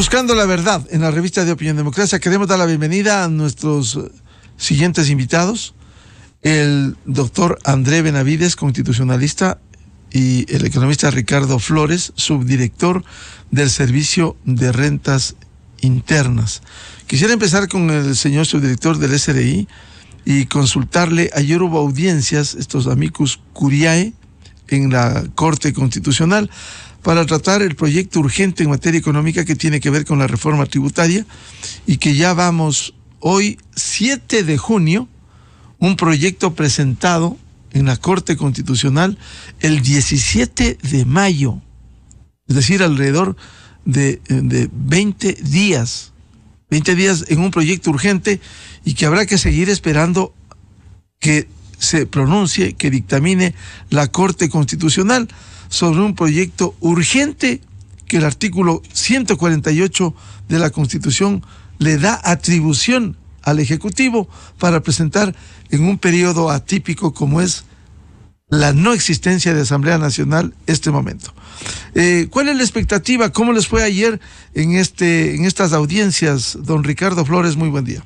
Buscando la verdad en la revista de Opinión Democracia. Queremos dar la bienvenida a nuestros siguientes invitados. El doctor André Benavides, constitucionalista, y el economista Ricardo Flores, subdirector del Servicio de Rentas Internas. Quisiera empezar con el señor subdirector del SRI y consultarle. Ayer hubo audiencias, estos amicus curiae, en la Corte Constitucional para tratar el proyecto urgente en materia económica que tiene que ver con la reforma tributaria, y que ya vamos hoy, 7 de junio, un proyecto presentado en la Corte Constitucional el 17 de mayo, es decir, alrededor de 20 días en un proyecto urgente, y que habrá que seguir esperando que se pronuncie, que dictamine la Corte Constitucional sobre un proyecto urgente que el artículo 148 de la Constitución le da atribución al Ejecutivo para presentar en un periodo atípico como es la no existencia de Asamblea Nacional este momento. ¿Cuál es la expectativa? ¿Cómo les fue ayer en estas audiencias? Don Ricardo Flores, muy buen día.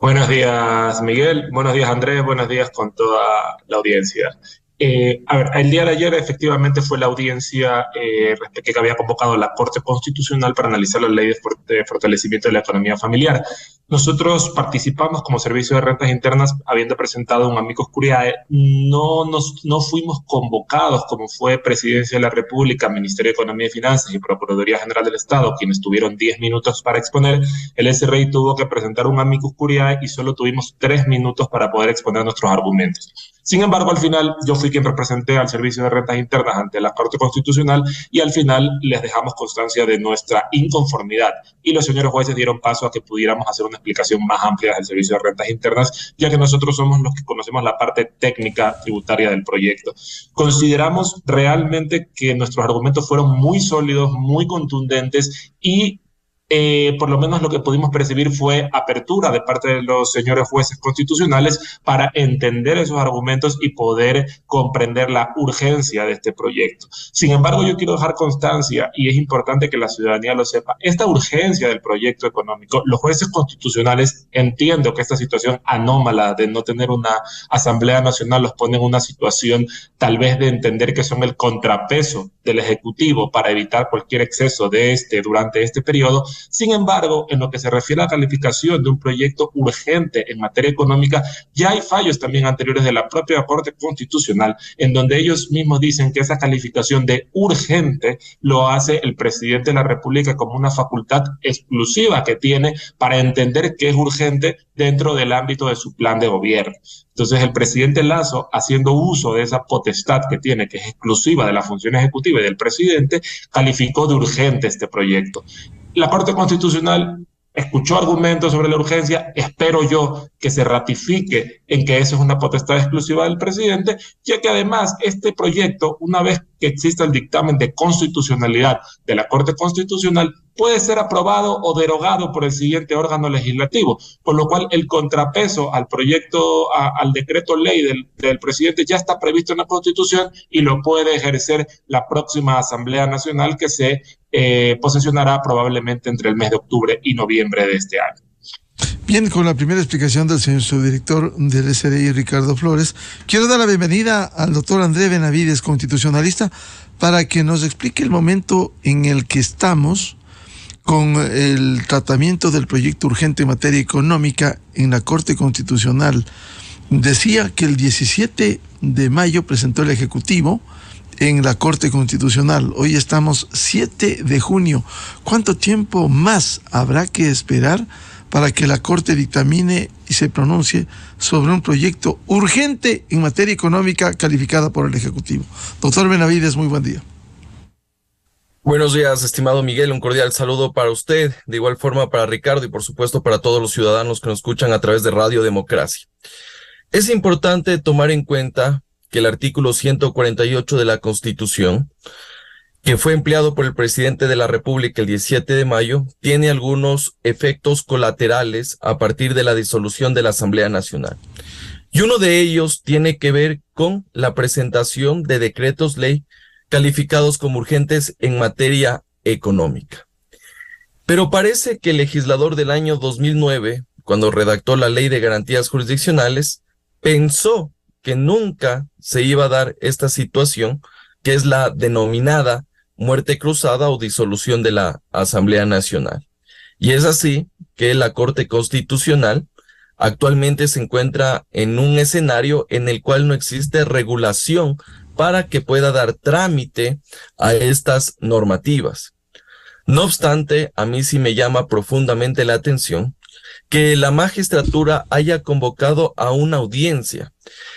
Buenos días, Miguel. Buenos días, Andrés. Buenos días con toda la audiencia. El día de ayer efectivamente fue la audiencia que había convocado la Corte Constitucional para analizar la ley de fortalecimiento de la economía familiar. Nosotros participamos como Servicio de Rentas Internas habiendo presentado un amicus curiae. No fuimos convocados como fue Presidencia de la República, Ministerio de Economía y Finanzas y Procuraduría General del Estado, quienes tuvieron 10 minutos para exponer. El SRI tuvo que presentar un amicus curiae y solo tuvimos 3 minutos para poder exponer nuestros argumentos. Sin embargo, al final yo fui quien representé al Servicio de Rentas Internas ante la Corte Constitucional, y al final les dejamos constancia de nuestra inconformidad, y los señores jueces dieron paso a que pudiéramos hacer una explicación más amplia del Servicio de Rentas Internas, ya que nosotros somos los que conocemos la parte técnica tributaria del proyecto. Consideramos realmente que nuestros argumentos fueron muy sólidos, muy contundentes, y por lo menos lo que pudimos percibir fue apertura de parte de los señores jueces constitucionales para entender esos argumentos y poder comprender la urgencia de este proyecto. Sin embargo, yo quiero dejar constancia, y es importante que la ciudadanía lo sepa, esta urgencia del proyecto económico, los jueces constitucionales, entiendo que esta situación anómala de no tener una Asamblea Nacional los pone en una situación tal vez de entender que son el contrapeso del Ejecutivo para evitar cualquier exceso durante este periodo. Sin embargo, en lo que se refiere a la calificación de un proyecto urgente en materia económica, ya hay fallos también anteriores de la propia Corte Constitucional, en donde ellos mismos dicen que esa calificación de urgente lo hace el presidente de la República como una facultad exclusiva que tiene para entender que es urgente dentro del ámbito de su plan de gobierno. Entonces, el presidente Lasso, haciendo uso de esa potestad que tiene, que es exclusiva de la función ejecutiva y del presidente, calificó de urgente este proyecto. La Corte Constitucional escuchó argumentos sobre la urgencia. Espero yo que se ratifique en que eso es una potestad exclusiva del presidente, ya que además este proyecto, una vez que exista el dictamen de constitucionalidad de la Corte Constitucional, puede ser aprobado o derogado por el siguiente órgano legislativo, por lo cual el contrapeso al proyecto, al decreto ley del presidente ya está previsto en la Constitución y lo puede ejercer la próxima Asamblea Nacional, que se posesionará probablemente entre el mes de octubre y noviembre de este año. Bien, con la primera explicación del señor subdirector del SRI, Ricardo Flores, quiero dar la bienvenida al doctor André Benavides, constitucionalista, para que nos explique el momento en el que estamos con el tratamiento del proyecto urgente en materia económica en la Corte Constitucional. Decía que el 17 de mayo presentó el Ejecutivo en la Corte Constitucional. Hoy estamos 7 de junio. ¿Cuánto tiempo más habrá que esperar para que la Corte dictamine y se pronuncie sobre un proyecto urgente en materia económica calificada por el Ejecutivo? Doctor Benavides, muy buen día. Buenos días, estimado Miguel, un cordial saludo para usted, de igual forma para Ricardo y por supuesto para todos los ciudadanos que nos escuchan a través de Radio Democracia. Es importante tomar en cuenta que el artículo 148 de la Constitución, que fue empleado por el presidente de la República el 17 de mayo, tiene algunos efectos colaterales a partir de la disolución de la Asamblea Nacional. Y uno de ellos tiene que ver con la presentación de decretos ley calificados como urgentes en materia económica. Pero parece que el legislador del año 2009, cuando redactó la Ley de Garantías Jurisdiccionales, pensó que nunca se iba a dar esta situación, que es la denominada muerte cruzada o disolución de la Asamblea Nacional. Y es así que la Corte Constitucional actualmente se encuentra en un escenario en el cual no existe regulación para que pueda dar trámite a estas normativas. No obstante, a mí sí me llama profundamente la atención que la magistratura haya convocado a una audiencia.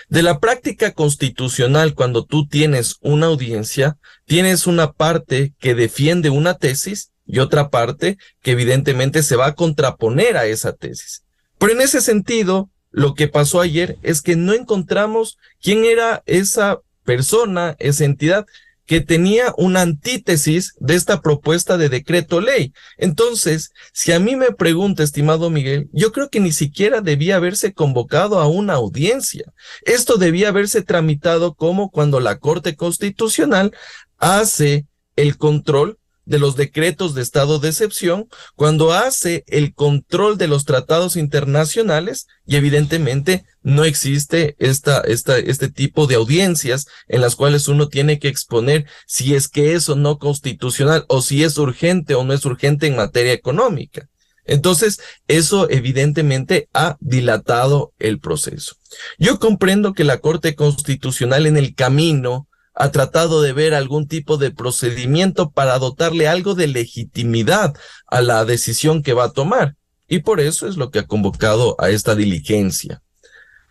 De la práctica constitucional, cuando tú tienes una audiencia, tienes una parte que defiende una tesis y otra parte que evidentemente se va a contraponer a esa tesis. Pero en ese sentido, lo que pasó ayer es que no encontramos quién era esa persona, esa entidad que tenía una antítesis de esta propuesta de decreto ley. Entonces, si a mí me pregunta, estimado Miguel, yo creo que ni siquiera debía haberse convocado a una audiencia. Esto debía haberse tramitado como cuando la Corte Constitucional hace el control de los decretos de estado de excepción, cuando hace el control de los tratados internacionales, y evidentemente no existe este tipo de audiencias en las cuales uno tiene que exponer si es que es o no constitucional, o si es urgente o no es urgente en materia económica. Entonces, eso evidentemente ha dilatado el proceso. Yo comprendo que la Corte Constitucional en el camino ha tratado de ver algún tipo de procedimiento para dotarle algo de legitimidad a la decisión que va a tomar. Y por eso es lo que ha convocado a esta diligencia.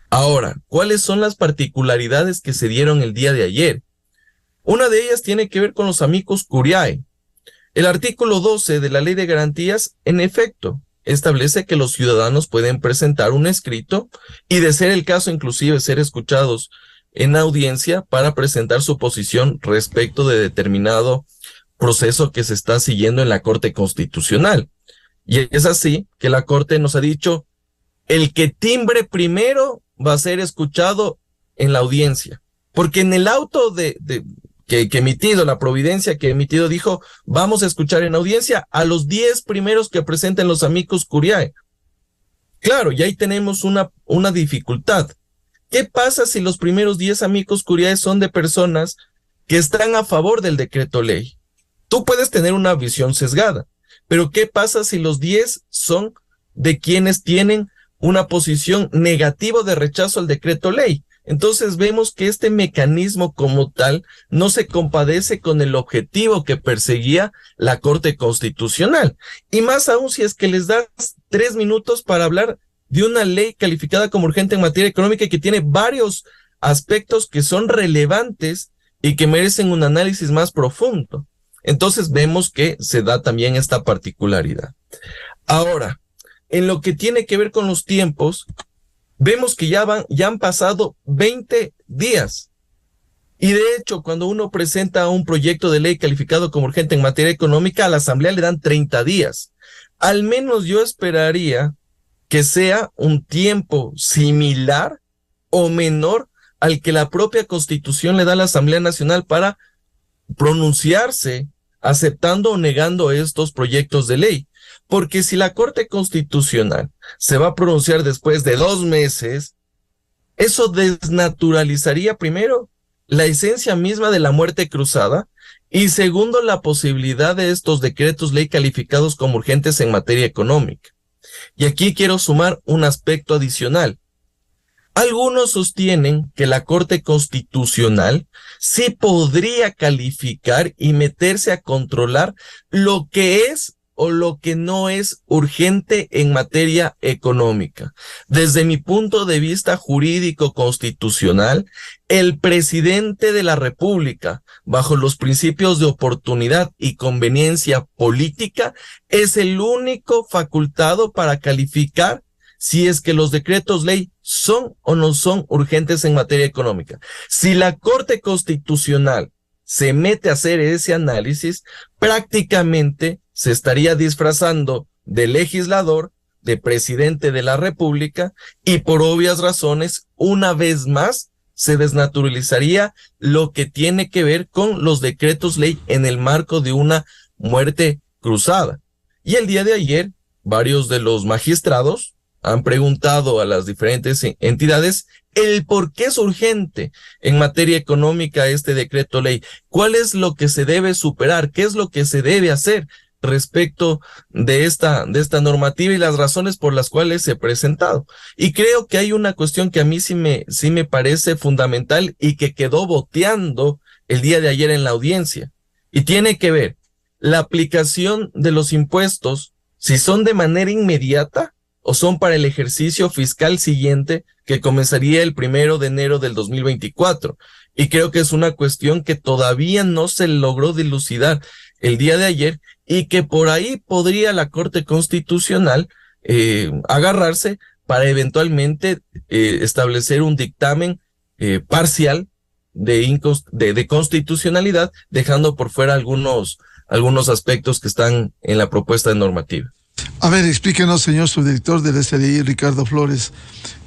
Ahora, ¿cuáles son las particularidades que se dieron el día de ayer? Una de ellas tiene que ver con los amicus curiae. El artículo 12 de la Ley de Garantías, en efecto, establece que los ciudadanos pueden presentar un escrito y, de ser el caso, inclusive ser escuchados en audiencia para presentar su posición respecto de determinado proceso que se está siguiendo en la Corte Constitucional. Y es así que la Corte nos ha dicho, el que timbre primero va a ser escuchado en la audiencia. Porque en el auto que emitido, la providencia que emitido dijo, vamos a escuchar en audiencia a los 10 primeros que presenten los amicus curiae. Claro, y ahí tenemos una dificultad. ¿Qué pasa si los primeros 10 amicus curiae son de personas que están a favor del decreto ley? Tú puedes tener una visión sesgada, pero ¿qué pasa si los 10 son de quienes tienen una posición negativa de rechazo al decreto ley? Entonces vemos que este mecanismo como tal no se compadece con el objetivo que perseguía la Corte Constitucional. Y más aún si es que les das 3 minutos para hablar de una ley calificada como urgente en materia económica y que tiene varios aspectos que son relevantes y que merecen un análisis más profundo. Entonces vemos que se da también esta particularidad. Ahora, en lo que tiene que ver con los tiempos, vemos que ya han pasado 20 días. Y de hecho, cuando uno presenta un proyecto de ley calificado como urgente en materia económica, a la Asamblea le dan 30 días. Al menos yo esperaría que sea un tiempo similar o menor al que la propia Constitución le da a la Asamblea Nacional para pronunciarse aceptando o negando estos proyectos de ley. Porque si la Corte Constitucional se va a pronunciar después de 2 meses, eso desnaturalizaría primero la esencia misma de la muerte cruzada y segundo la posibilidad de estos decretos ley calificados como urgentes en materia económica. Y aquí quiero sumar un aspecto adicional. Algunos sostienen que la Corte Constitucional sí podría calificar y meterse a controlar lo que es o lo que no es urgente en materia económica. Desde mi punto de vista jurídico constitucional, el presidente de la República, bajo los principios de oportunidad y conveniencia política, es el único facultado para calificar si es que los decretos ley son o no son urgentes en materia económica. Si la Corte Constitucional se mete a hacer ese análisis, prácticamente se estaría disfrazando de legislador, de presidente de la República, y por obvias razones, una vez más, se desnaturalizaría lo que tiene que ver con los decretos ley en el marco de una muerte cruzada. Y el día de ayer, varios de los magistrados han preguntado a las diferentes entidades el por qué es urgente en materia económica este decreto ley, cuál es lo que se debe superar, qué es lo que se debe hacer respecto de esta normativa y las razones por las cuales se ha presentado. Y creo que hay una cuestión que a mí sí me parece fundamental y que quedó boteando el día de ayer en la audiencia, y tiene que ver la aplicación de los impuestos, si son de manera inmediata o son para el ejercicio fiscal siguiente que comenzaría el 1 de enero del 2024. Y creo que es una cuestión que todavía no se logró dilucidar el día de ayer y que por ahí podría la Corte Constitucional agarrarse para eventualmente establecer un dictamen parcial de constitucionalidad, dejando por fuera algunos aspectos que están en la propuesta de normativa. A ver, explíquenos, señor subdirector del SDI, Ricardo Flores,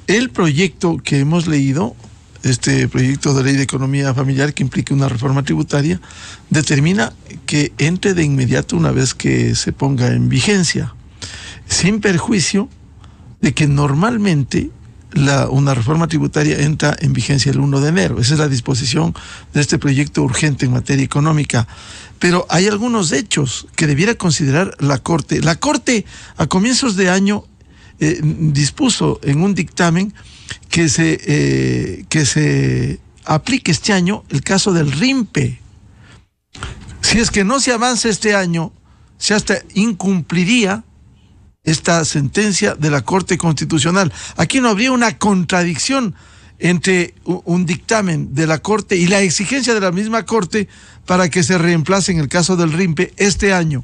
el proyecto que hemos leído, este proyecto de ley de economía familiar que implica una reforma tributaria, determina que entre de inmediato una vez que se ponga en vigencia, sin perjuicio de que normalmente una reforma tributaria entra en vigencia el 1 de enero. Esa es la disposición de este proyecto urgente en materia económica. Pero hay algunos hechos que debiera considerar la Corte. La Corte, a comienzos de año, dispuso en un dictamen que se aplique este año el caso del RIMPE. Si es que no se avanza este año, se hasta incumpliría esta sentencia de la Corte Constitucional. Aquí no habría una contradicción entre un dictamen de la Corte y la exigencia de la misma Corte para que se reemplace en el caso del RIMPE este año.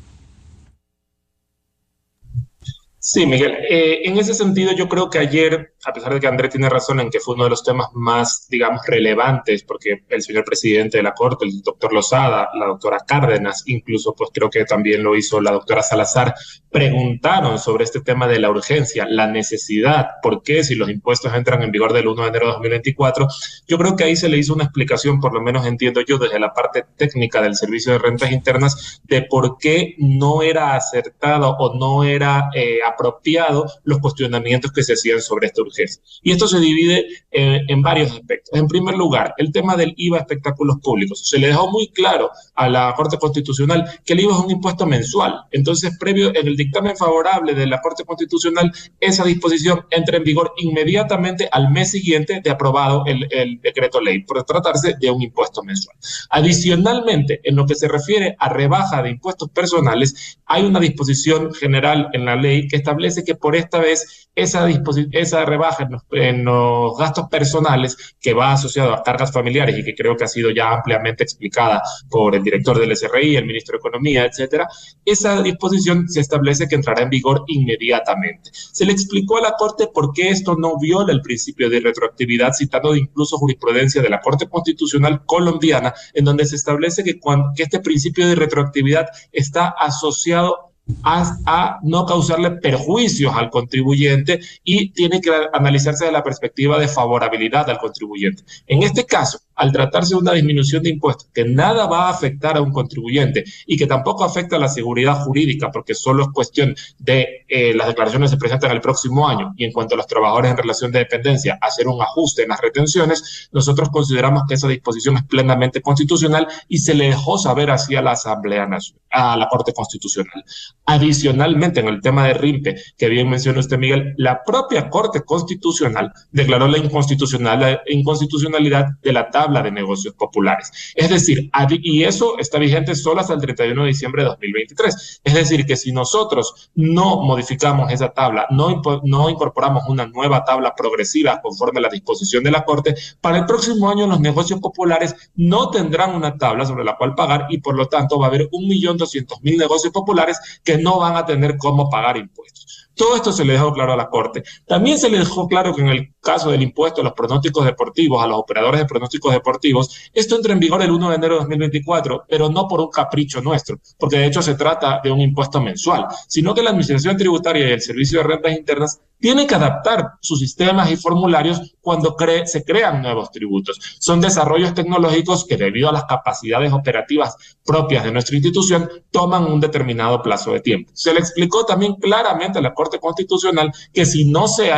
Sí, Miguel. En ese sentido, yo creo que ayer, a pesar de que Andrés tiene razón en que fue uno de los temas más, digamos, relevantes, porque el señor presidente de la Corte, el doctor Lozada, la doctora Cárdenas, incluso pues creo que también lo hizo la doctora Salazar, preguntaron sobre este tema de la urgencia, la necesidad, por qué si los impuestos entran en vigor del 1 de enero de 2024. Yo creo que ahí se le hizo una explicación, por lo menos entiendo yo, desde la parte técnica del Servicio de Rentas Internas, de por qué no era acertado o no era apropiado los cuestionamientos que se hacían sobre esta urgencia. Y esto se divide en varios aspectos. En primer lugar, el tema del IVA a espectáculos públicos. Se le dejó muy claro a la Corte Constitucional que el IVA es un impuesto mensual. Entonces, previo en el dictamen favorable de la Corte Constitucional, esa disposición entra en vigor inmediatamente al mes siguiente de aprobado el decreto ley, por tratarse de un impuesto mensual. Adicionalmente, en lo que se refiere a rebaja de impuestos personales, hay una disposición general en la ley que establece que por esta vez esa rebaja en los gastos personales que va asociado a cargas familiares y que creo que ha sido ya ampliamente explicada por el director del SRI, el ministro de Economía, etcétera, esa disposición se establece que entrará en vigor inmediatamente. Se le explicó a la Corte por qué esto no viola el principio de retroactividad, citando incluso jurisprudencia de la Corte Constitucional colombiana, en donde se establece que este principio de retroactividad está asociado a no causarle perjuicios al contribuyente y tiene que analizarse desde la perspectiva de favorabilidad al contribuyente. En este caso, al tratarse de una disminución de impuestos que nada va a afectar a un contribuyente y que tampoco afecta a la seguridad jurídica, porque solo es cuestión de las declaraciones se presentan el próximo año, y en cuanto a los trabajadores en relación de dependencia, hacer un ajuste en las retenciones, nosotros consideramos que esa disposición es plenamente constitucional y se le dejó saber así a la Asamblea Nacional, a la Corte Constitucional. Adicionalmente, en el tema de RIMPE, que bien mencionó usted, Miguel, la propia Corte Constitucional declaró la inconstitucionalidad de la tabla de negocios populares. Es decir, y eso está vigente solo hasta el 31 de diciembre de 2023. Es decir, que si nosotros no modificamos esa tabla, no incorporamos una nueva tabla progresiva conforme a la disposición de la Corte, para el próximo año los negocios populares no tendrán una tabla sobre la cual pagar y por lo tanto va a haber 1.200.000 negocios populares que no van a tener cómo pagar impuestos. Todo esto se le dejó claro a la Corte. También se le dejó claro que en el caso del impuesto a los pronósticos deportivos, a los operadores de pronósticos deportivos, esto entra en vigor el 1 de enero de 2024, pero no por un capricho nuestro, porque de hecho se trata de un impuesto mensual, sino que la Administración Tributaria y el Servicio de Rentas Internas tiene que adaptar sus sistemas y formularios cuando se crean nuevos tributos. Son desarrollos tecnológicos que, debido a las capacidades operativas propias de nuestra institución, toman un determinado plazo de tiempo. Se le explicó también claramente a la Corte Constitucional que si no se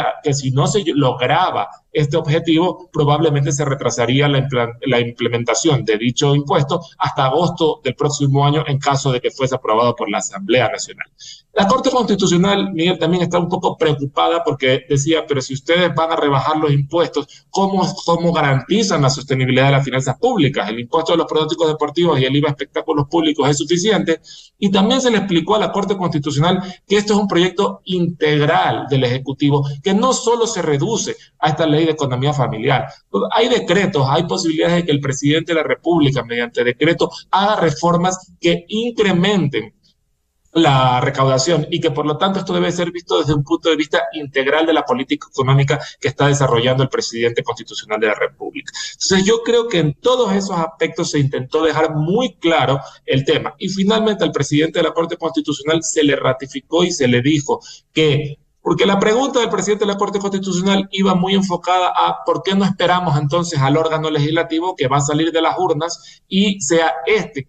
lograba este objetivo, probablemente se retrasaría la implementación de dicho impuesto hasta agosto del próximo año en caso de que fuese aprobado por la Asamblea Nacional. La Corte Constitucional, Miguel, también está un poco preocupada porque decía, pero si ustedes van a rebajar los impuestos, ¿cómo garantizan la sostenibilidad de las finanzas públicas? El impuesto de los productos deportivos y el IVA a espectáculos públicos es suficiente. Y también se le explicó a la Corte Constitucional que esto es un proyecto integral del Ejecutivo, que no solo se reduce a esta ley de economía familiar. Hay decretos, hay posibilidades de que el presidente de la República, mediante decreto, haga reformas que incrementen la recaudación y que por lo tanto esto debe ser visto desde un punto de vista integral de la política económica que está desarrollando el presidente constitucional de la República. Entonces yo creo que en todos esos aspectos se intentó dejar muy claro el tema y finalmente al presidente de la Corte Constitucional se le ratificó y se le dijo que, porque la pregunta del presidente de la Corte Constitucional iba muy enfocada a por qué no esperamos entonces al órgano legislativo que va a salir de las urnas y sea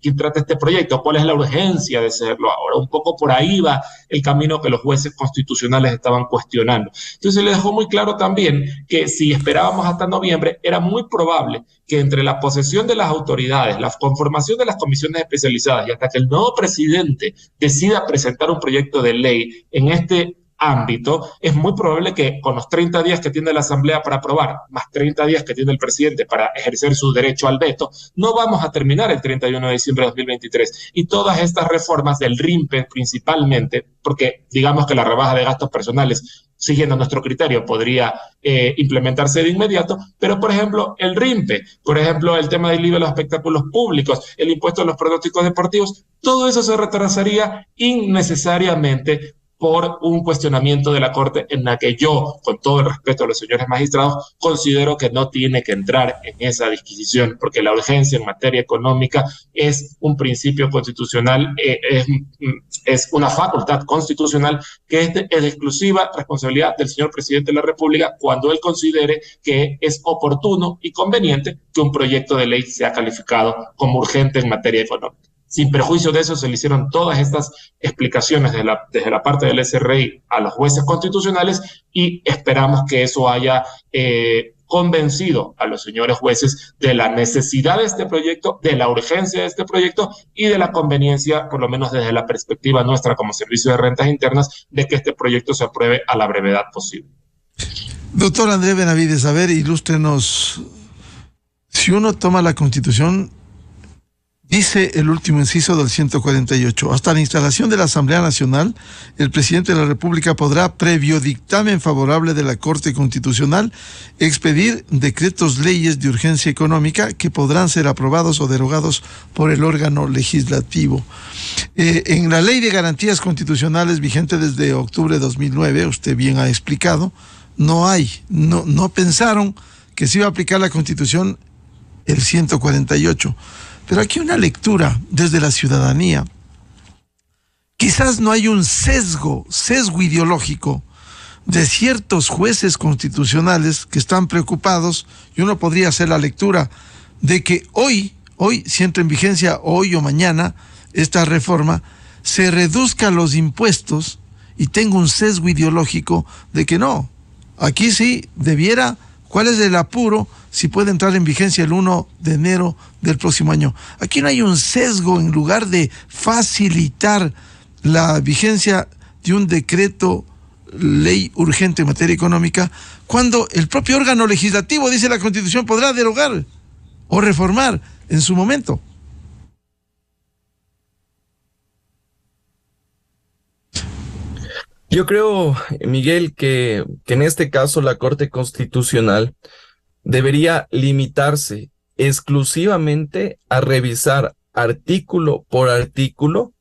quien trate este proyecto, cuál es la urgencia de hacerlo ahora. Un poco por ahí va el camino que los jueces constitucionales estaban cuestionando. Entonces le dejó muy claro también que si esperábamos hasta noviembre, era muy probable que entre la posesión de las autoridades, la conformación de las comisiones especializadas y hasta que el nuevo presidente decida presentar un proyecto de ley en este ámbito, es muy probable que con los 30 días que tiene la Asamblea para aprobar, más 30 días que tiene el presidente para ejercer su derecho al veto, no vamos a terminar el 31 de diciembre de 2023. Y todas estas reformas del RIMPE principalmente, porque digamos que la rebaja de gastos personales, siguiendo nuestro criterio, podría implementarse de inmediato, pero por ejemplo el RIMPE, por ejemplo el tema del IVA de los espectáculos públicos, el impuesto a los pronósticos deportivos, todo eso se retrasaría innecesariamente por un cuestionamiento de la Corte en la que yo, con todo el respeto a los señores magistrados, considero que no tiene que entrar en esa disquisición, porque la urgencia en materia económica es un principio constitucional, es una facultad constitucional que es de exclusiva responsabilidad del señor presidente de la República cuando él considere que es oportuno y conveniente que un proyecto de ley sea calificado como urgente en materia económica. Sin perjuicio de eso, se le hicieron todas estas explicaciones desde la parte del SRI a los jueces constitucionales y esperamos que eso haya convencido a los señores jueces de la necesidad de este proyecto, de la urgencia de este proyecto y de la conveniencia, por lo menos desde la perspectiva nuestra como Servicio de Rentas Internas, de que este proyecto se apruebe a la brevedad posible. Doctor André Benavides, a ver, ilústrenos. Si uno toma la Constitución, dice el último inciso del 148, hasta la instalación de la Asamblea Nacional, el presidente de la República podrá, previo dictamen favorable de la Corte Constitucional, expedir decretos leyes de urgencia económica que podrán ser aprobados o derogados por el órgano legislativo. En la Ley de Garantías Constitucionales vigente desde octubre de 2009, usted bien ha explicado, no pensaron que se iba a aplicar la Constitución el 148. Pero aquí una lectura desde la ciudadanía. Quizás no hay un sesgo ideológico de ciertos jueces constitucionales que están preocupados, y uno podría hacer la lectura de que hoy, si entra en vigencia hoy o mañana esta reforma, se reduzcan los impuestos y tenga un sesgo ideológico de que no, aquí sí debiera, ¿cuál es el apuro? Si puede entrar en vigencia el 1 de enero del próximo año. Aquí no hay un sesgo en lugar de facilitar la vigencia de un decreto ley urgente en materia económica, cuando el propio órgano legislativo, dice la Constitución, podrá derogar o reformar en su momento. Yo creo, Miguel, que en este caso la Corte Constitucional debería limitarse exclusivamente a revisar artículo por artículo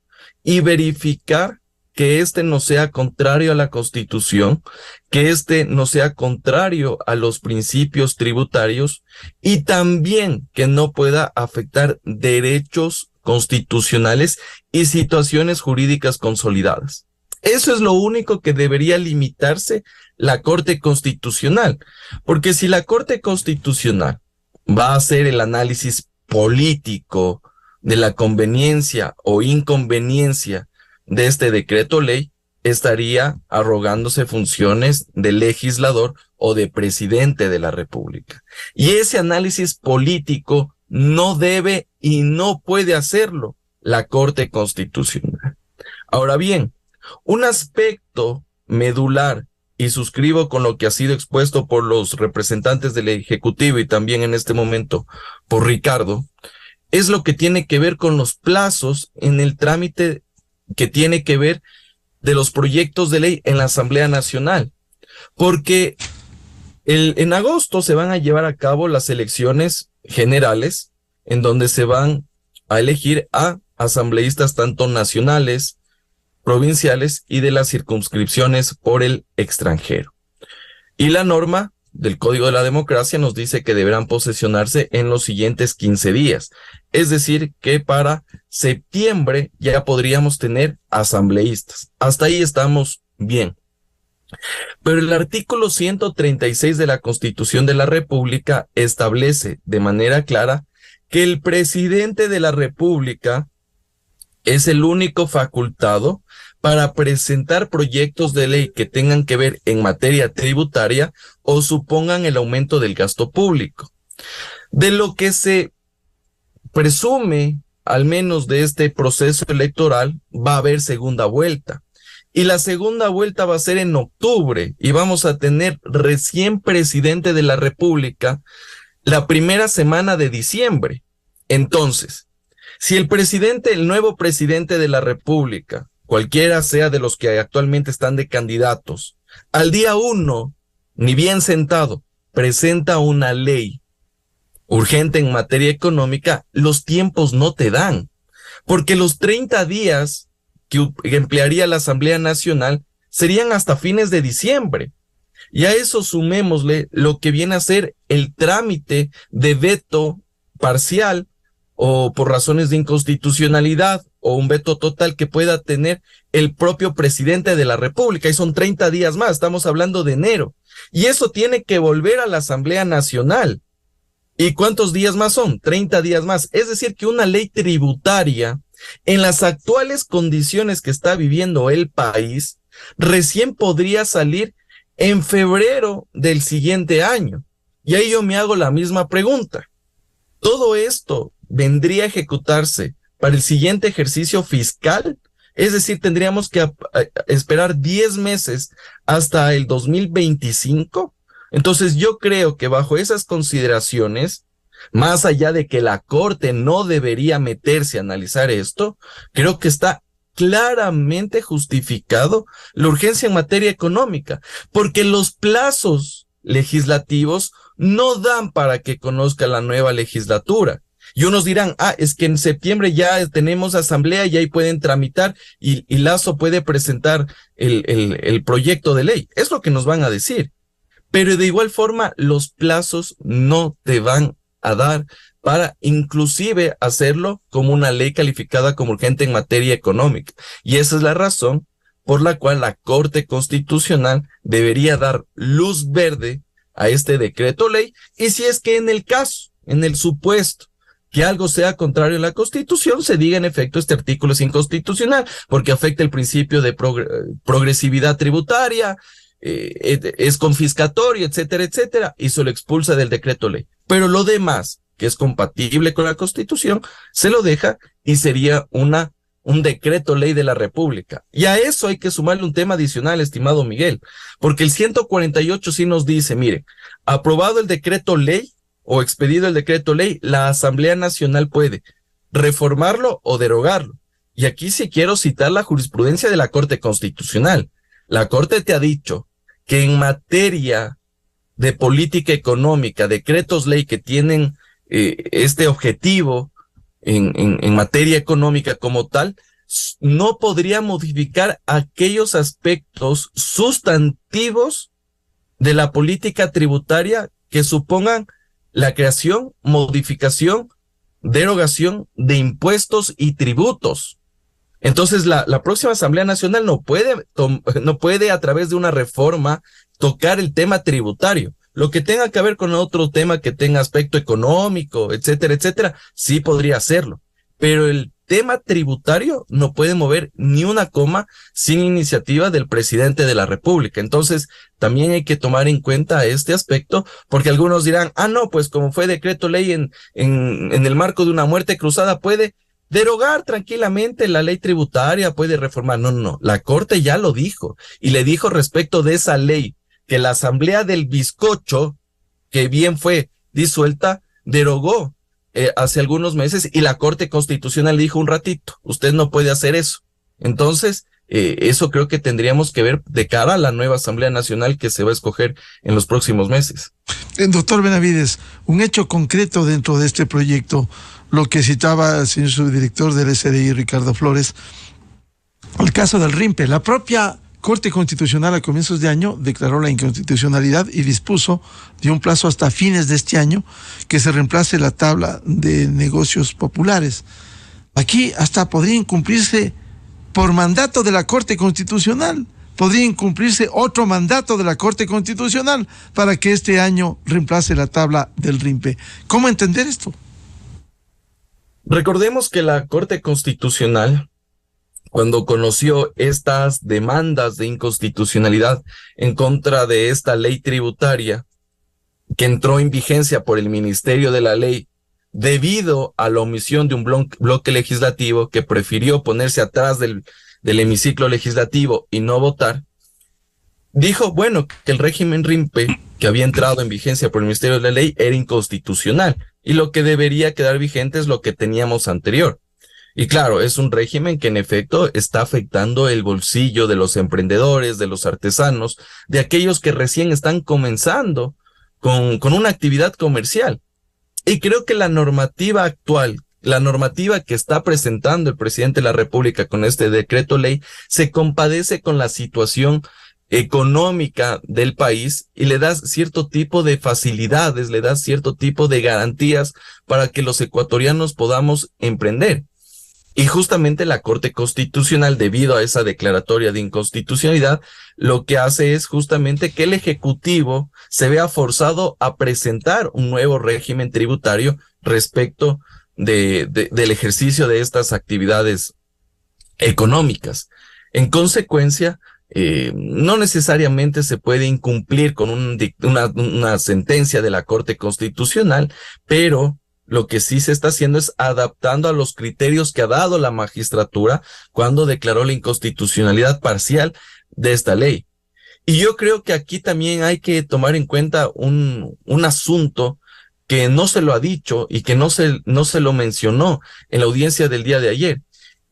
y verificar que este no sea contrario a la Constitución, que este no sea contrario a los principios tributarios y también que no pueda afectar derechos constitucionales y situaciones jurídicas consolidadas. Eso es lo único que debería limitarse la Corte Constitucional, porque si la Corte Constitucional va a hacer el análisis político de la conveniencia o inconveniencia de este decreto ley, estaría arrogándose funciones de legislador o de presidente de la República. Y ese análisis político no debe y no puede hacerlo la Corte Constitucional. Ahora bien, un aspecto medular, y suscribo con lo que ha sido expuesto por los representantes del Ejecutivo y también en este momento por Ricardo, es lo que tiene que ver con los plazos en el trámite que tiene que ver de los proyectos de ley en la Asamblea Nacional, porque en agosto se van a llevar a cabo las elecciones generales, en donde se van a elegir a asambleístas tanto nacionales, provinciales y de las circunscripciones por el extranjero. Y la norma del Código de la Democracia nos dice que deberán posesionarse en los siguientes 15 días. Es decir, que para septiembre ya podríamos tener asambleístas. Hasta ahí estamos bien. Pero el artículo 136 de la Constitución de la República establece de manera clara que el presidente de la República es el único facultado para presentar proyectos de ley que tengan que ver en materia tributaria o supongan el aumento del gasto público. De lo que se presume, al menos de este proceso electoral, va a haber segunda vuelta. Y la segunda vuelta va a ser en octubre y vamos a tener recién presidente de la República la primera semana de diciembre. Entonces, si el nuevo presidente de la República, cualquiera sea de los que actualmente están de candidatos, al día 1, ni bien sentado, presenta una ley urgente en materia económica, los tiempos no te dan, porque los 30 días que emplearía la Asamblea Nacional serían hasta fines de diciembre. Y a eso sumémosle lo que viene a ser el trámite de veto parcial o por razones de inconstitucionalidad o un veto total que pueda tener el propio presidente de la República, y son 30 días más, estamos hablando de enero, y eso tiene que volver a la Asamblea Nacional. ¿Y cuántos días más son? 30 días más, es decir que una ley tributaria en las actuales condiciones que está viviendo el país recién podría salir en febrero del siguiente año. Y ahí yo me hago la misma pregunta. ¿Todo esto vendría a ejecutarse para el siguiente ejercicio fiscal? Es decir, tendríamos que esperar 10 meses hasta el 2025. Entonces yo creo que bajo esas consideraciones, más allá de que la Corte no debería meterse a analizar esto, creo que está claramente justificado la urgencia en materia económica, porque los plazos legislativos no dan para que conozca la nueva legislatura. Y unos dirán, es que en septiembre ya tenemos asamblea y ahí pueden tramitar y Lazo puede presentar el proyecto de ley. Es lo que nos van a decir. Pero de igual forma, los plazos no te van a dar para inclusive hacerlo como una ley calificada como urgente en materia económica. Y esa es la razón por la cual la Corte Constitucional debería dar luz verde a este decreto ley. Y si es que en el caso, en el supuesto que algo sea contrario a la Constitución, se diga en efecto este artículo es inconstitucional porque afecta el principio de progresividad tributaria, es confiscatorio, etcétera, etcétera, y se lo expulsa del decreto ley. Pero lo demás, que es compatible con la Constitución, se lo deja y sería un decreto ley de la República. Y a eso hay que sumarle un tema adicional, estimado Miguel, porque el 148 sí nos dice, mire, aprobado el decreto ley o expedido el decreto ley, la Asamblea Nacional puede reformarlo o derogarlo. Y aquí sí quiero citar la jurisprudencia de la Corte Constitucional. La Corte te ha dicho que en materia de política económica, decretos ley que tienen este objetivo en materia económica como tal, no podría modificar aquellos aspectos sustantivos de la política tributaria que supongan la creación, modificación, derogación de impuestos y tributos. Entonces la próxima Asamblea Nacional no puede a través de una reforma tocar el tema tributario. Lo que tenga que ver con otro tema que tenga aspecto económico, etcétera, etcétera, sí podría hacerlo. Pero el tema tributario no puede mover ni una coma sin iniciativa del presidente de la República. Entonces, también hay que tomar en cuenta este aspecto, porque algunos dirán, no, pues como fue decreto ley en el marco de una muerte cruzada, puede derogar tranquilamente la ley tributaria, puede reformar. No, la Corte ya lo dijo, y le dijo respecto de esa ley que la Asamblea del Bizcocho, que bien fue disuelta, derogó hace algunos meses, y la Corte Constitucional dijo un ratito, usted no puede hacer eso. Entonces, eso creo que tendríamos que ver de cara a la nueva Asamblea Nacional que se va a escoger en los próximos meses. Doctor Benavides, un hecho concreto dentro de este proyecto, lo que citaba el señor subdirector del SDI, Ricardo Flores, el caso del RIMPE. La propia Corte Constitucional a comienzos de año declaró la inconstitucionalidad y dispuso de un plazo hasta fines de este año que se reemplace la tabla de negocios populares. Aquí hasta podría incumplirse por mandato de la Corte Constitucional, podría incumplirse otro mandato de la Corte Constitucional para que este año reemplace la tabla del RIMPE. ¿Cómo entender esto? Recordemos que la Corte Constitucional, cuando conoció estas demandas de inconstitucionalidad en contra de esta ley tributaria, que entró en vigencia por el Ministerio de la Ley debido a la omisión de un bloque legislativo que prefirió ponerse atrás del hemiciclo legislativo y no votar, dijo, bueno, que el régimen RIMPE, que había entrado en vigencia por el Ministerio de la Ley, era inconstitucional, y lo que debería quedar vigente es lo que teníamos anterior. Y claro, es un régimen que en efecto está afectando el bolsillo de los emprendedores, de los artesanos, de aquellos que recién están comenzando con una actividad comercial. Y creo que la normativa actual, la normativa que está presentando el presidente de la República con este decreto ley, se compadece con la situación económica del país y le da cierto tipo de facilidades, le da cierto tipo de garantías para que los ecuatorianos podamos emprender. Y justamente la Corte Constitucional, debido a esa declaratoria de inconstitucionalidad, lo que hace es justamente que el Ejecutivo se vea forzado a presentar un nuevo régimen tributario respecto del ejercicio de estas actividades económicas. En consecuencia, no necesariamente se puede incumplir con una sentencia de la Corte Constitucional, pero lo que sí se está haciendo es adaptando a los criterios que ha dado la magistratura cuando declaró la inconstitucionalidad parcial de esta ley. Y yo creo que aquí también hay que tomar en cuenta un asunto que no se lo ha dicho y que no se lo mencionó en la audiencia del día de ayer.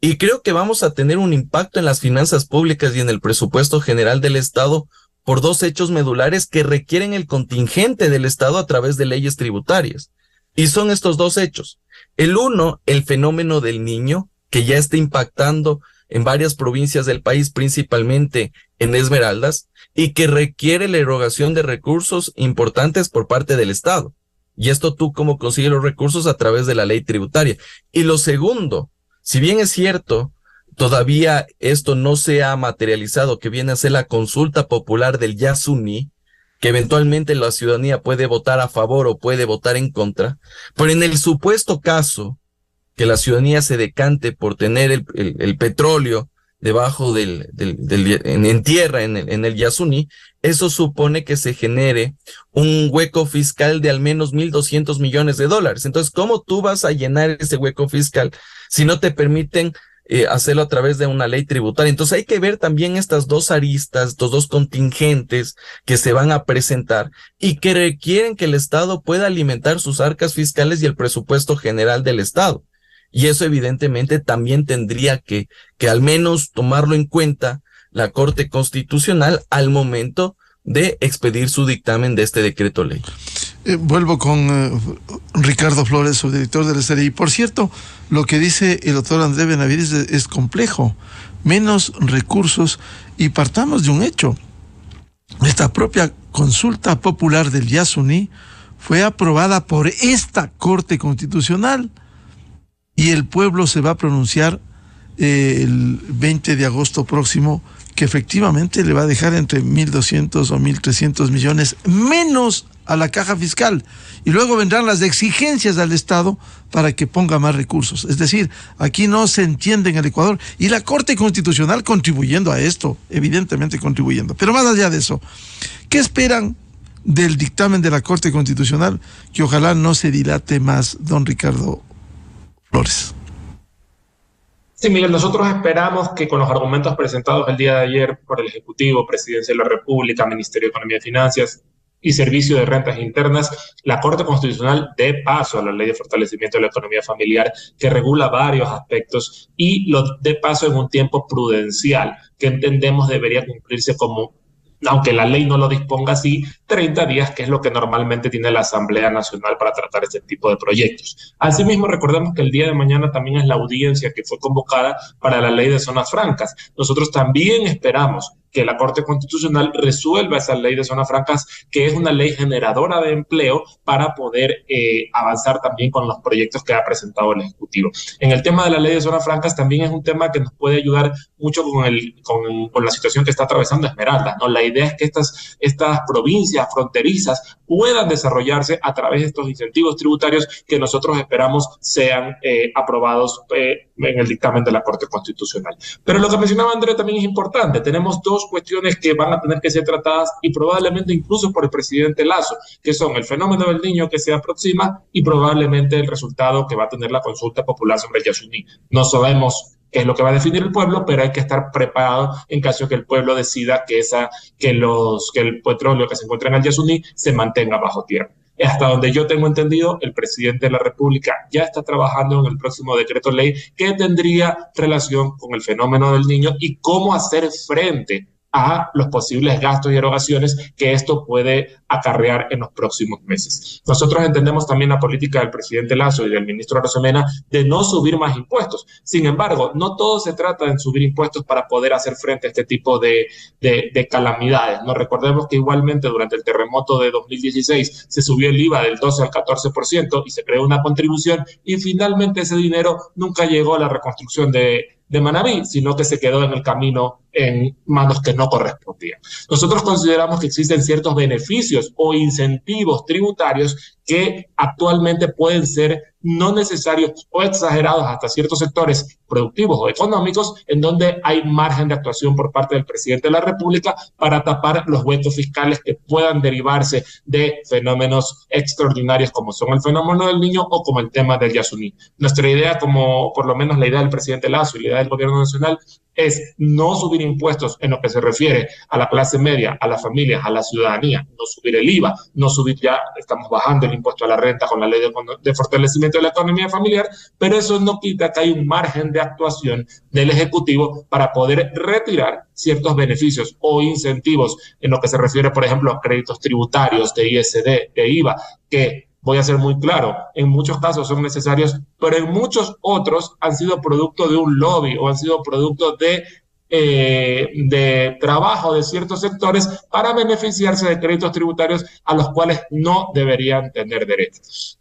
Y creo que vamos a tener un impacto en las finanzas públicas y en el presupuesto general del Estado por dos hechos medulares que requieren el contingente del Estado a través de leyes tributarias. Y son estos dos hechos. El uno, el fenómeno del Niño, que ya está impactando en varias provincias del país, principalmente en Esmeraldas, y que requiere la erogación de recursos importantes por parte del Estado. Y esto tú cómo consigues los recursos a través de la ley tributaria. Y lo segundo, si bien es cierto, todavía esto no se ha materializado, que viene a ser la consulta popular del Yasuní, que eventualmente la ciudadanía puede votar a favor o puede votar en contra, pero en el supuesto caso que la ciudadanía se decante por tener el petróleo debajo en tierra en el Yasuní, eso supone que se genere un hueco fiscal de al menos $1,200 millones. Entonces, ¿cómo tú vas a llenar ese hueco fiscal si no te permiten hacerlo a través de una ley tributaria? Entonces hay que ver también estas dos aristas, estos dos contingentes que se van a presentar y que requieren que el Estado pueda alimentar sus arcas fiscales y el presupuesto general del Estado. Y eso evidentemente también tendría que al menos tomarlo en cuenta la Corte Constitucional al momento de expedir su dictamen de este decreto ley. Vuelvo con Ricardo Flores, subdirector del SDI. Por cierto, lo que dice el doctor André Benavides es complejo. Menos recursos, y partamos de un hecho. Esta propia consulta popular del Yasuní fue aprobada por esta Corte Constitucional y el pueblo se va a pronunciar el 20 de agosto próximo, que efectivamente le va a dejar entre 1.200 o 1.300 millones menos a la caja fiscal. Y luego vendrán las exigencias al Estado para que ponga más recursos. Es decir, aquí no se entiende en el Ecuador. Y la Corte Constitucional contribuyendo a esto, evidentemente contribuyendo. Pero más allá de eso, ¿qué esperan del dictamen de la Corte Constitucional? Que ojalá no se dilate más, don Ricardo Flores. Sí, Miguel, nosotros esperamos que con los argumentos presentados el día de ayer por el Ejecutivo, Presidencia de la República, Ministerio de Economía y Finanzas y Servicio de Rentas Internas, la Corte Constitucional dé paso a la Ley de Fortalecimiento de la Economía Familiar, que regula varios aspectos y lo dé paso en un tiempo prudencial, que entendemos debería cumplirse como, aunque la ley no lo disponga así, 30 días, que es lo que normalmente tiene la Asamblea Nacional para tratar este tipo de proyectos. Asimismo, recordemos que el día de mañana también es la audiencia que fue convocada para la ley de zonas francas. Nosotros también esperamos que la Corte Constitucional resuelva esa ley de zonas francas, que es una ley generadora de empleo, para poder avanzar también con los proyectos que ha presentado el Ejecutivo. En el tema de la ley de zonas francas también es un tema que nos puede ayudar mucho con la situación que está atravesando Esmeraldas, ¿no? La idea es que estas provincias fronterizas puedan desarrollarse a través de estos incentivos tributarios que nosotros esperamos sean aprobados en el dictamen de la Corte Constitucional. Pero lo que mencionaba André también es importante. Tenemos dos cuestiones que van a tener que ser tratadas y probablemente incluso por el presidente Lasso, que son el fenómeno del Niño que se aproxima y probablemente el resultado que va a tener la consulta popular sobre el Yasuní. No sabemos qué es lo que va a definir el pueblo, pero hay que estar preparado en caso de que el pueblo decida que el petróleo que se encuentra en el Yasuní se mantenga bajo tierra. Hasta donde yo tengo entendido, el presidente de la República ya está trabajando en el próximo decreto ley que tendría relación con el fenómeno del Niño y cómo hacer frente a los posibles gastos y erogaciones que esto puede acarrear en los próximos meses. Nosotros entendemos también la política del presidente Lasso y del ministro Arosemena de no subir más impuestos. Sin embargo, no todo se trata de subir impuestos para poder hacer frente a este tipo de calamidades. Nos recordemos que igualmente durante el terremoto de 2016 se subió el IVA del 12 al 14% y se creó una contribución y finalmente ese dinero nunca llegó a la reconstrucción de Manabí, sino que se quedó en el camino en manos que no correspondían. Nosotros consideramos que existen ciertos beneficios o incentivos tributarios que actualmente pueden ser no necesarios o exagerados hasta ciertos sectores productivos o económicos, en donde hay margen de actuación por parte del presidente de la República para tapar los huecos fiscales que puedan derivarse de fenómenos extraordinarios como son el fenómeno del Niño o como el tema del Yasuní. Nuestra idea, como por lo menos la idea del presidente Lasso y la idea del gobierno nacional, es no subir impuestos en lo que se refiere a la clase media, a las familias, a la ciudadanía, no subir el IVA, no subir, ya estamos bajando el impuesto a la renta con la ley de fortalecimiento de la economía familiar, pero eso no quita que hay un margen de actuación del Ejecutivo para poder retirar ciertos beneficios o incentivos en lo que se refiere, por ejemplo, a créditos tributarios de ISD, de IVA, que voy a ser muy claro, en muchos casos son necesarios, pero en muchos otros han sido producto de un lobby o han sido producto de trabajo de ciertos sectores para beneficiarse de créditos tributarios a los cuales no deberían tener derechos.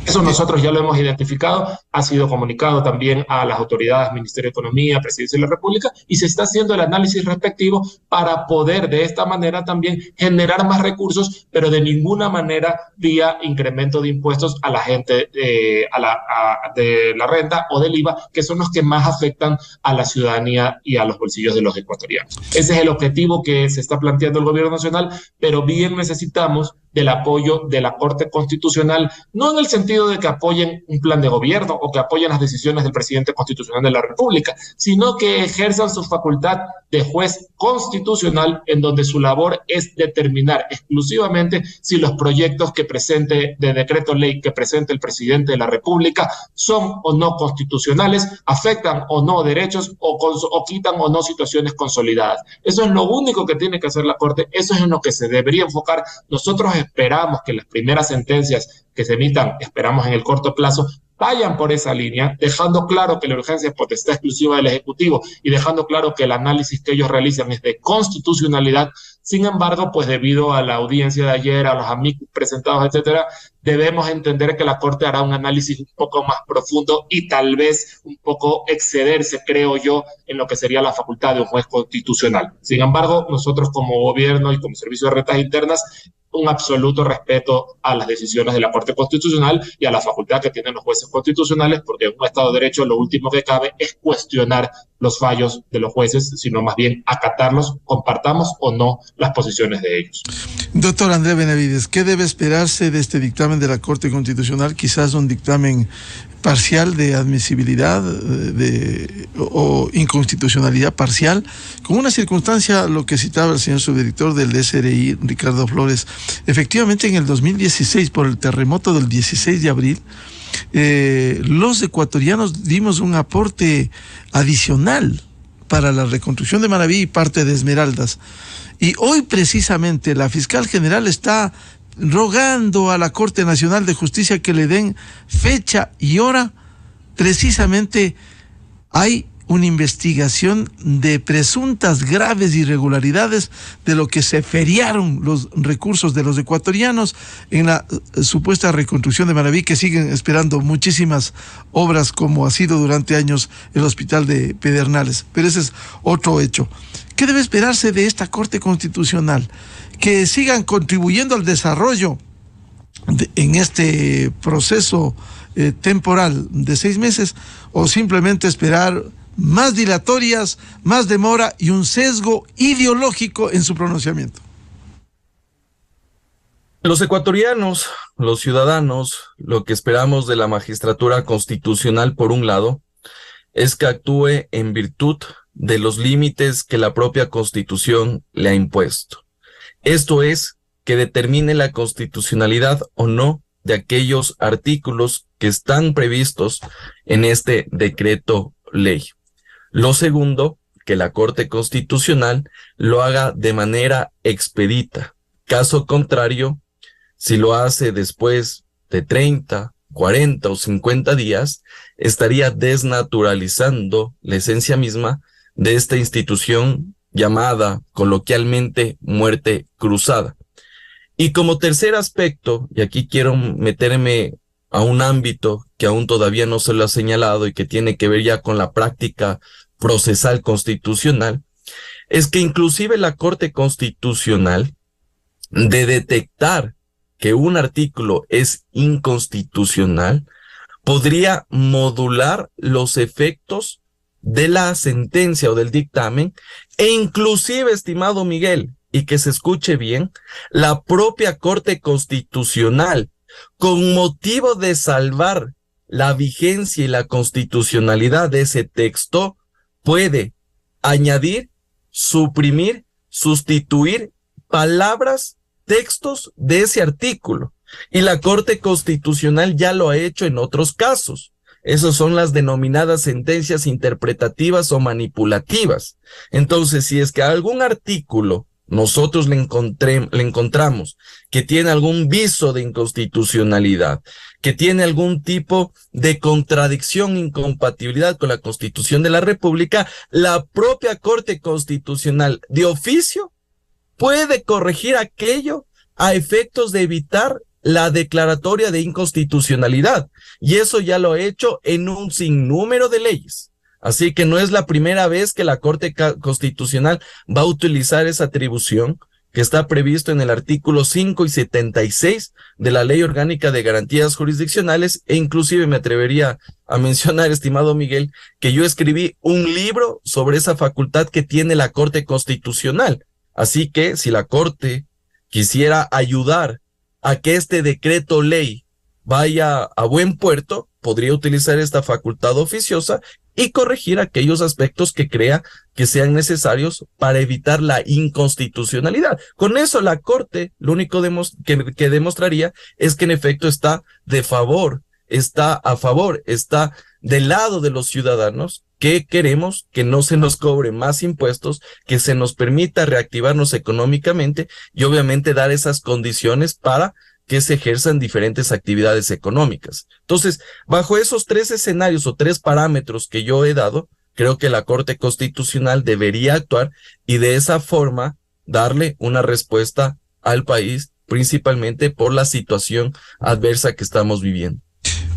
Eso nosotros ya lo hemos identificado, ha sido comunicado también a las autoridades, Ministerio de Economía, Presidencia de la República, y se está haciendo el análisis respectivo para poder de esta manera también generar más recursos, pero de ninguna manera vía incremento de impuestos a la gente de la renta o del IVA, que son los que más afectan a la ciudadanía y a los bolsillos de los ecuatorianos. Ese es el objetivo que se está planteando el gobierno nacional, pero bien necesitamos del apoyo de la Corte Constitucional, no en el sentido de que apoyen un plan de gobierno o que apoyen las decisiones del presidente constitucional de la República, sino que ejerzan su facultad de juez constitucional, en donde su labor es determinar exclusivamente si los proyectos que presente de decreto ley que presente el presidente de la República son o no constitucionales, afectan o no derechos o quitan o no situaciones consolidadas. Eso es lo único que tiene que hacer la Corte, eso es en lo que se debería enfocar. Nosotros esperamos que las primeras sentencias que se emitan, esperamos en el corto plazo, vayan por esa línea, dejando claro que la urgencia es potestad exclusiva del Ejecutivo y dejando claro que el análisis que ellos realizan es de constitucionalidad. Sin embargo, pues debido a la audiencia de ayer, a los amicus presentados, etcétera, debemos entender que la Corte hará un análisis un poco más profundo y tal vez un poco excederse, creo yo, en lo que sería la facultad de un juez constitucional. Sin embargo, nosotros como gobierno y como Servicio de Rentas Internas, un absoluto respeto a las decisiones de la Corte Constitucional y a la facultad que tienen los jueces constitucionales, porque en un Estado de Derecho lo último que cabe es cuestionar los fallos de los jueces, sino más bien acatarlos, compartamos o no las posiciones de ellos. Doctor André Benavides, ¿qué debe esperarse de este dictamen de la Corte Constitucional? Quizás un dictamen parcial de admisibilidad o inconstitucionalidad parcial, con una circunstancia, lo que citaba el señor subdirector del SRI, Ricardo Flores. Efectivamente, en el 2016, por el terremoto del 16 de abril, los ecuatorianos dimos un aporte adicional para la reconstrucción de Manabí y parte de Esmeraldas. Y hoy precisamente la fiscal general está rogando a la Corte Nacional de Justicia que le den fecha y hora. Precisamente hay una investigación de presuntas graves irregularidades de lo que se feriaron los recursos de los ecuatorianos en la supuesta reconstrucción de Manabí, que siguen esperando muchísimas obras, como ha sido durante años el hospital de Pedernales. Pero ese es otro hecho. ¿Qué debe esperarse de esta Corte Constitucional? Que sigan contribuyendo al desarrollo en este proceso temporal de 6 meses, o simplemente esperar más dilatorias, más demora y un sesgo ideológico en su pronunciamiento. Los ecuatorianos, los ciudadanos, lo que esperamos de la magistratura constitucional, por un lado, es que actúe en virtud de los límites que la propia Constitución le ha impuesto. Esto es, que determine la constitucionalidad o no de aquellos artículos que están previstos en este decreto ley. Lo segundo, que la Corte Constitucional lo haga de manera expedita. Caso contrario, si lo hace después de 30, 40 o 50 días, estaría desnaturalizando la esencia misma de esta institución llamada coloquialmente muerte cruzada. Y como tercer aspecto, y aquí quiero meterme a un ámbito que aún todavía no se lo ha señalado y que tiene que ver ya con la práctica procesal constitucional, es que inclusive la Corte Constitucional, de detectar que un artículo es inconstitucional, podría modular los efectos de la sentencia o del dictamen, e inclusive, estimado Miguel, y que se escuche bien, la propia Corte Constitucional, con motivo de salvar la vigencia y la constitucionalidad de ese texto, puede añadir, suprimir, sustituir palabras, textos de ese artículo. Y la Corte Constitucional ya lo ha hecho en otros casos. Esas son las denominadas sentencias interpretativas o manipulativas. Entonces, si es que algún artículo nosotros le encontramos que tiene algún viso de inconstitucionalidad, que tiene algún tipo de contradicción, incompatibilidad con la Constitución de la República, la propia Corte Constitucional de oficio puede corregir aquello a efectos de evitar la declaratoria de inconstitucionalidad, y eso ya lo ha hecho en un sinnúmero de leyes. Así que no es la primera vez que la Corte Constitucional va a utilizar esa atribución que está previsto en el artículo 5 y 76 de la Ley Orgánica de Garantías Jurisdiccionales, e inclusive me atrevería a mencionar, estimado Miguel, que yo escribí un libro sobre esa facultad que tiene la Corte Constitucional. Así que si la Corte quisiera ayudar a que este decreto ley vaya a buen puerto, podría utilizar esta facultad oficiosa y corregir aquellos aspectos que crea que sean necesarios para evitar la inconstitucionalidad. Con eso la Corte lo único que demostraría es que en efecto está de favor, está a favor, está del lado de los ciudadanos que queremos que no se nos cobre más impuestos, que se nos permita reactivarnos económicamente y obviamente dar esas condiciones para que se ejerzan diferentes actividades económicas. Entonces, bajo esos 3 escenarios o 3 parámetros que yo he dado, creo que la Corte Constitucional debería actuar y de esa forma darle una respuesta al país, principalmente por la situación adversa que estamos viviendo.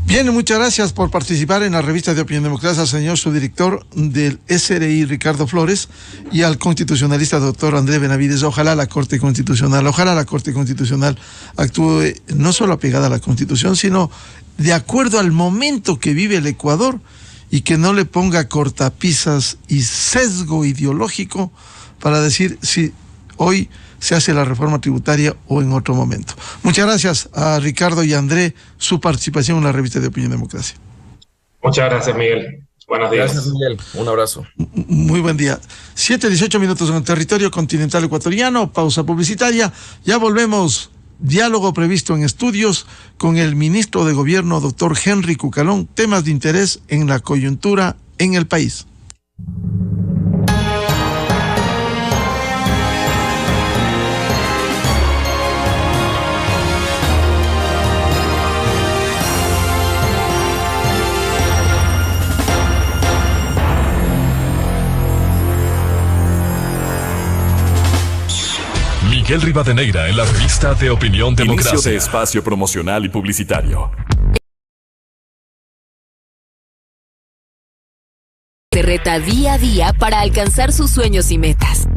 Bien, muchas gracias por participar en la revista de Opinión Democracia, señor subdirector del SRI, Ricardo Flores, y al constitucionalista doctor André Benavides. Ojalá la Corte Constitucional actúe no solo apegada a la Constitución, sino de acuerdo al momento que vive el Ecuador y que no le ponga cortapisas y sesgo ideológico para decir si hoy se hace la reforma tributaria o en otro momento. Muchas gracias a Ricardo y a André su participación en la revista de Opinión Democracia. Muchas gracias, Miguel. Buenos días. Gracias, Miguel. Un abrazo. Muy buen día. 7:18 en el territorio continental ecuatoriano. Pausa publicitaria. Ya volvemos. Diálogo previsto en estudios con el ministro de Gobierno, doctor Henry Cucalón. Temas de interés en la coyuntura en el país. Miguel Rivadeneira en la revista de Opinión Democracia. Inicio de espacio promocional y publicitario. Se reta día a día para alcanzar sus sueños y metas.